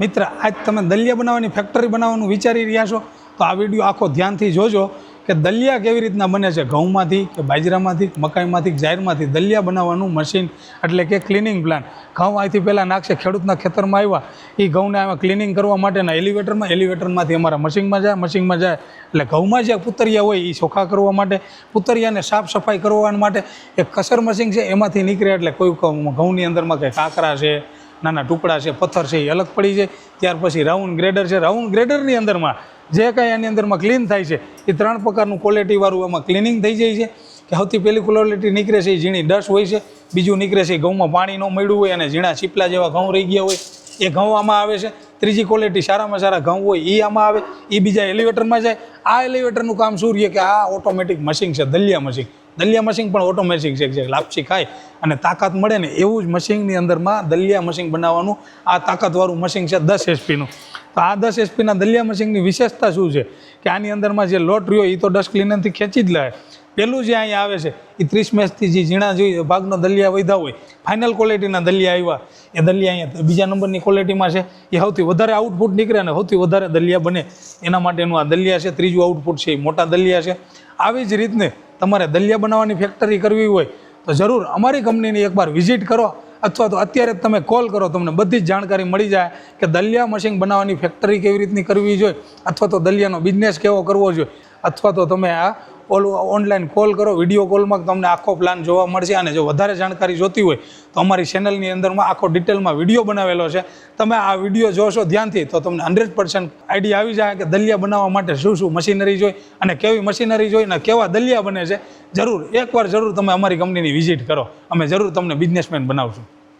મિત્ર, આજ તમે દલિયા બનાવવાની ફેક્ટરી બનાવવાનું વિચારી રહ્યા છો તો આ વિડીયો આખો ધ્યાનથી જોજો કે દલિયા કેવી રીતના બને છે. ઘઉંમાંથી કે બાજરામાંથી મકાઈમાંથી જાહેરમાંથી દલિયા બનાવવાનું મશીન એટલે કે ક્લિનિંગ પ્લાન્ટ. ઘઉં અહીંથી પહેલાં નાખશે, ખેડૂતના ખેતરમાં આવ્યા એ ઘઉંને આમાં ક્લિનિંગ કરવા માટેના એલિવેટરમાંથી અમારા મશીનમાં જાય એટલે ઘઉંમાં જે પુતરિયા હોય એ ચોખ્ખા કરવા માટે, પુતરિયાને સાફ સફાઈ કરવા માટે એક કસર મશીન છે, એમાંથી નીકળે એટલે કોઈ ઘઉંની અંદરમાં કંઈ કાંકરા છે, નાના ટુકડા છે, પથ્થર છે, એ અલગ પડી જાય. ત્યાર પછી રાઉન્ડ ગ્રેડર છે, રાઉન્ડ ગ્રેડરની અંદરમાં જે કાંઈ આની અંદરમાં ક્લીન થાય છે એ 3 પ્રકારનું ક્વોલિટીવાળું એમાં ક્લિનિંગ થઈ જાય છે. કે સૌથી પહેલી ક્વોલિટી નીકળે છે એ ઝીણી ડસ્ટ હોય છે, બીજું નીકળે છે ઘઉંમાં પાણી ન મળ્યું હોય અને ઝીણા ચીપલા જેવા ઘઉં રહી ગયા હોય એ ઘઉં આમાં આવે છે. ત્રીજી ક્વોલિટી સારામાં સારા ઘઉં હોય એ આમાં આવે, એ બીજા એલિવેટરમાં જાય. આ એલિવેટરનું કામ શું રહે કે આ ઓટોમેટિક મશીન છે, દલિયા મશીન પણ ઓટોમેટિક છે, જે લાપસી ખાય અને તાકાત મળે ને એવું જ મશીનની અંદરમાં દલિયા મશીન બનાવવાનું આ તાકાતવાળું મશીન છે 10 HP-નું. તો આ 10 HP-ના દલિયા મશીનની વિશેષતા શું છે કે આની અંદરમાં જે લોટ રહ્યો એ તો ડસ્ટ ક્લીનરથી ખેંચી જ લે. પેલું જે અહીંયા આવે છે એ 30 મેચથી જે ઝીણા જોઈએ ભાગનો દલિયા વધ્યા હોય, ફાઇનલ ક્વોલિટીના દલિયા આવ્યા, એ દલિયા અહીંયા બીજા નંબરની ક્વોલિટીમાં છે. એ સૌથી વધારે આઉટપુટ નીકળે અને સૌથી વધારે દલિયા બને એના માટેનું આ દલિયા છે. ત્રીજું આઉટપુટ છે એ મોટા દલિયા છે. આવી જ રીતને તમારે દલિયા બનાવવાની ફેક્ટરી કરવી હોય તો જરૂર અમારી કંપનીની એકવાર વિઝિટ કરો અથવા તો અત્યારે જ તમે કોલ કરો, તમને બધી જ જાણકારી મળી જાય કે દલિયા મશીન બનાવવાની ફેક્ટરી કેવી રીતની કરવી જોઈએ અથવા તો દલિયાનો બિઝનેસ કેવો કરવો જોઈએ, અથવા તો તમે આ ઓનલાઈન કોલ કરો, વિડીયો કોલમાં તમને આખો પ્લાન જોવા મળશે. અને જો વધારે જાણકારી જોતી હોય તો અમારી ચેનલની અંદરમાં આખો ડિટેલમાં વિડીયો બનાવેલો છે. તમે આ વિડીયો જોશો ધ્યાનથી તો તમને 100% આઈડિયા આવી જાય કે દલિયા બનાવવા માટે શું શું મશીનરી જોઈએ અને કેવી મશીનરી જોઈએ અને કેવા દલિયા બને છે. એકવાર જરૂર તમે અમારી કંપનીની વિઝિટ કરો, અમે જરૂર તમને બિઝનેસમેન બનાવશું.